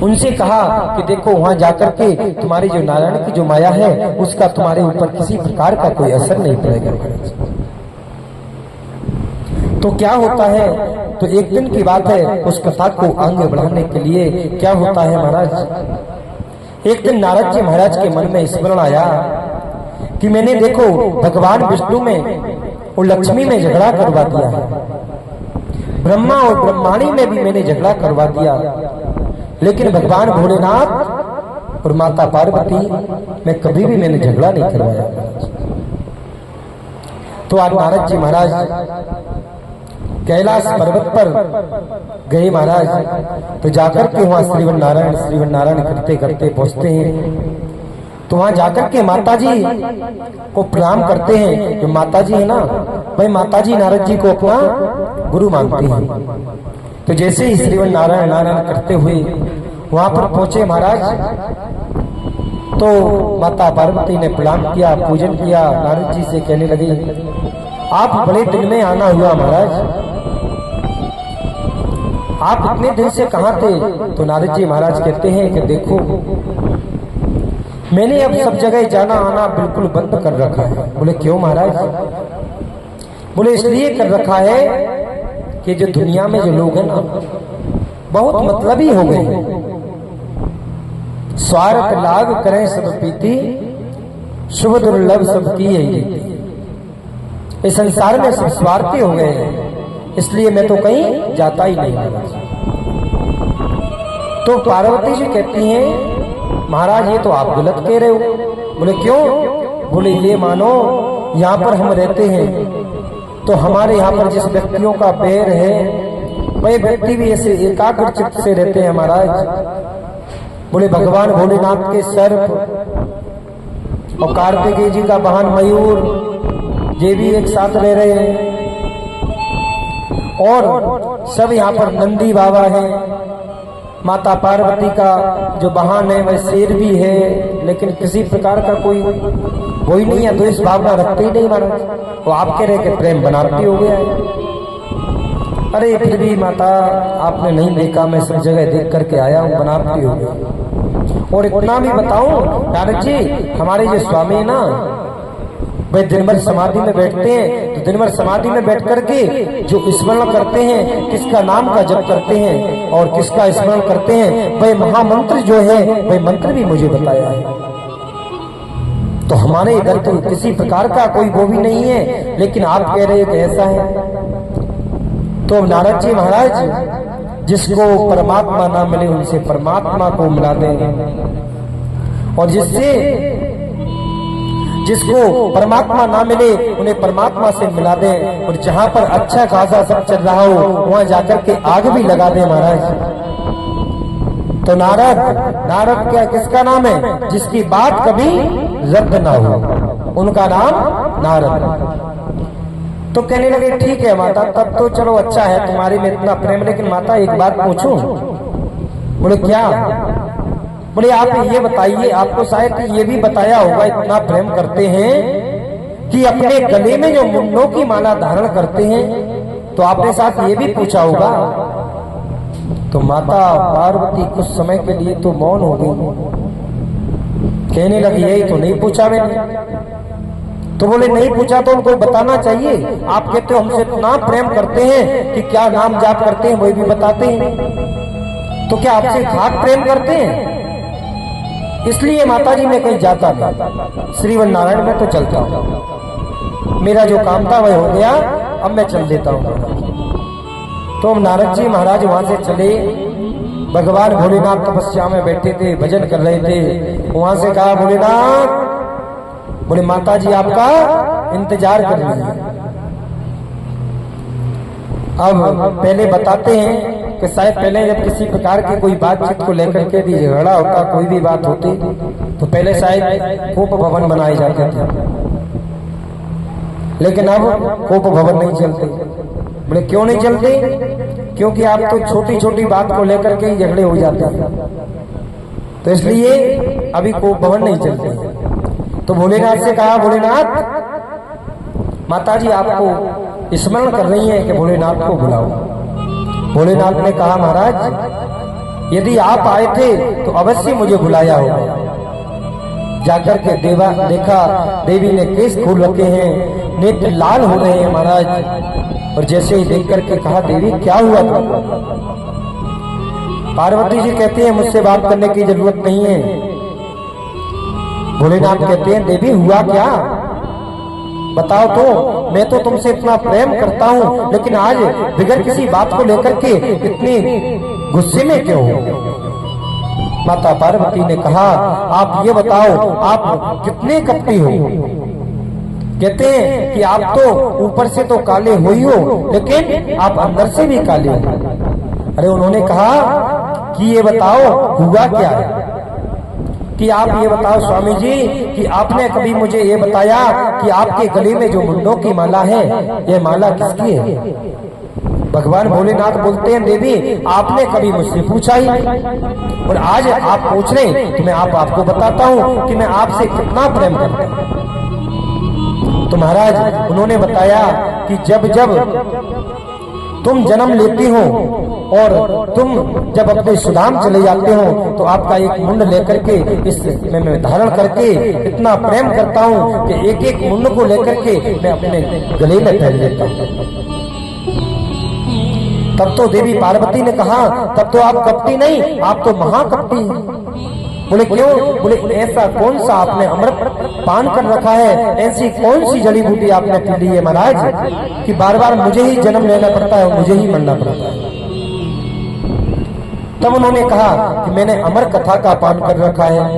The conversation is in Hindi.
उनसे कहा कि देखो वहां जाकर के तुम्हारी जो नारायण की जो माया है उसका तुम्हारे ऊपर किसी प्रकार का कोई असर नहीं पड़ेगा। तो क्या होता है, तो एक दिन की बात है, उस कथा को आगे बढ़ाने के लिए क्या होता है महाराज, एक दिन नारद जी महाराज के मन में स्मरण आया कि मैंने देखो भगवान विष्णु में और लक्ष्मी में झगड़ा करवा दिया है, ब्रह्मा और ब्रह्माणी में भी मैंने झगड़ा करवा दिया, लेकिन भगवान भोलेनाथ और माता पार्वती में कभी भी मैंने झगड़ा नहीं करवाया। तो आज नारद जी महाराज कैलाश पर्वत पर गए महाराज, तो जाकर के वहां श्रीवन नारायण करते करते पहुंचते हैं। तो वहां जाकर के माताजी को प्रणाम करते हैं। जो माताजी है ना, भाई माताजी नारद जी को अपना गुरु मानती हैं। तो जैसे ही श्रीवन नारायण करते हुए वहां पर पहुंचे महाराज, तो माता पार्वती ने प्रणाम किया, पूजन किया, नारद जी से कहने लगी आप बड़े दिन में आना हुआ महाराज, आप इतने दिन से कहां थे? तो नारद जी महाराज कहते हैं कि देखो मैंने अब सब जगह जाना आना बिल्कुल बंद कर रखा है। बोले क्यों महाराज? बोले इसलिए कर रखा है कि जो दुनिया में जो लोग हैं ना बहुत मतलबी हो गए, स्वार्थ लाभ करें सब पीती, शुभ दुर्लभ सबकी यही। इस संसार में सब स्वार्थी हो गए हैं, इसलिए मैं तो कहीं जाता ही नहीं। तो पार्वती जी कहती हैं महाराज ये तो आप गलत कह रहे हो। बोले क्यों? बोले ये मानो यहाँ पर हम रहते हैं तो हमारे यहाँ पर जिस व्यक्तियों का पैर है वही व्यक्ति भी ऐसे एकाग्र चित्त से रहते हैं महाराज। बोले भगवान भोलेनाथ के सर्प और कार्तिकेय जी का वाहन मयूर ये भी एक साथ रह रहे हैं, और सब यहाँ पर नंदी बाबा है, माता पार्वती का जो वाहन है वह शेर भी है, लेकिन किसी प्रकार का कोई नहीं है, तो इस भावना रखते ही नहीं महाराज। वो आप कह रहे कि प्रेम बनावटी हो गया है। अरे फिर भी माता आपने नहीं देखा, मैं सब जगह देख करके आया हूँ, बनावटी हो गया। और इतना भी बताऊं नारद जी, हमारे जो स्वामी है ना वे दिन भर समाधि में बैठते हैं, तो दिन भर समाधि में बैठ करके जो स्मरण करते हैं, किसका नाम का जप करते हैं और किसका स्मरण करते हैं, वह महामंत्र जो है वह मंत्र भी मुझे बताया है। तो हमारे इधर तो किसी प्रकार का कोई वो भी नहीं है, लेकिन आप कह रहे हैं कि ऐसा है। तो नारद जी महाराज जिसको परमात्मा ना मिले उनसे परमात्मा को मिला देंगे, और जिसको परमात्मा ना मिले उन्हें परमात्मा से मिला दें, और जहां पर अच्छा खासा सब चल रहा हो वहां जाकर के आग भी लगा दे महाराज। तो नारद क्या किसका नाम है? जिसकी बात कभी रद्द ना हो, उनका नाम नारद। तो कहने लगे ठीक है माता, तब तो चलो अच्छा है तुम्हारे में इतना प्रेम, लेकिन माता एक बात पूछूं? बोले क्या? बोले आप ये बताइए, आपको शायद ये भी बताया होगा, इतना प्रेम करते हैं कि अपने गले में जो मुंडों की माला धारण करते हैं, तो आपने साथ ये भी पूछा होगा। तो माता पार्वती कुछ समय के लिए तो मौन हो गई, कहने लगी यही तो नहीं पूछा मैंने। तो बोले नहीं पूछा तो उनको बताना चाहिए, आप कहते हो हमसे इतना प्रेम करते हैं कि क्या नाम जाप करते हैं वही भी बताते हैं, तो क्या आपसे खाक प्रेम करते हैं? इसलिए माताजी मैं कहीं जाता नहीं, श्रीवन नारायण में तो चलता हूँ, मेरा जो काम था वह हो गया, अब मैं चल देता हूँ। तो नारद जी महाराज वहां से चले, भगवान भोलेनाथ तपस्या में बैठे थे, भजन कर रहे थे। वहां से कहा भोलेनाथ, बोले माताजी आपका इंतजार कर रही है। अब पहले बताते हैं कि शायद पहले जब किसी प्रकार की कोई बातचीत को लेकर के भी झगड़ा होता, कोई भी बात होती, तो पहले शायद कोप भवन बनाए जाते थे, लेकिन अब कोप भवन नहीं चलते। बोले क्यों नहीं चलते? क्योंकि आप तो छोटी छोटी बात को लेकर के ही झगड़े हो जाते हैं, तो इसलिए अभी कोप भवन नहीं चलते। तो भोलेनाथ से कहा भोलेनाथ माताजी आपको स्मरण कर रही है कि भोलेनाथ को बुलाओ। भोलेनाथ ने कहा महाराज यदि आप आए थे तो अवश्य मुझे बुलाया होगा। जाकर के देखा देवी ने केस खोल रखे हैं, नेत्र लाल हो रहे हैं महाराज। और जैसे ही देख करके कहा, देवी क्या हुआ था? पार्वती जी कहती है, मुझसे बात करने की जरूरत नहीं है। भोलेनाथ कहते हैं, देवी हुआ क्या, बताओ तो। मैं तो तुमसे इतना प्रेम करता हूँ, लेकिन आज बिगड़ किसी बात को लेकर के इतनी गुस्से में क्यों हो? माता पार्वती ने कहा, आप ये बताओ, आप कितने कपटी हो? कहते हैं कि आप तो ऊपर से तो काले हो ही हो, लेकिन आप अंदर से भी काले हो। अरे उन्होंने कहा कि ये बताओ हुआ क्या है, कि आप ये बताओ स्वामी जी कि आपने कभी मुझे ये बताया कि आपके गले में जो मुंडों की माला है, ये माला किसकी है? भगवान भोलेनाथ बोलते हैं, देवी आपने कभी मुझसे पूछा ही नहीं, और आज आप पूछ रहे हैं तो मैं आपको बताता हूँ कि मैं आपसे कितना प्रेम करता हूँ। तो महाराज उन्होंने बताया कि जब जब तुम जन्म लेती हो और तुम जब अपने सुदाम चले जाते हो, तो आपका एक मुंड लेकर के इस मैं धारण करके इतना प्रेम करता हूँ कि एक एक मुंड को लेकर के मैं अपने गले में पहन लेता हूँ। तब तो देवी पार्वती ने कहा, तब तो आप कपटी नहीं, आप तो महाकपटी हैं। बोले क्यों? बोले ऐसा कौन सा आपने अमृत पान कर रखा है, ऐसी कौन सी जड़ी बूटी आपने पी ली है महाराज कि बार बार मुझे ही जन्म लेना पड़ता है, मुझे ही मरना पड़ता है? तब उन्होंने कहा कि मैंने अमर कथा का पान कर रखा है।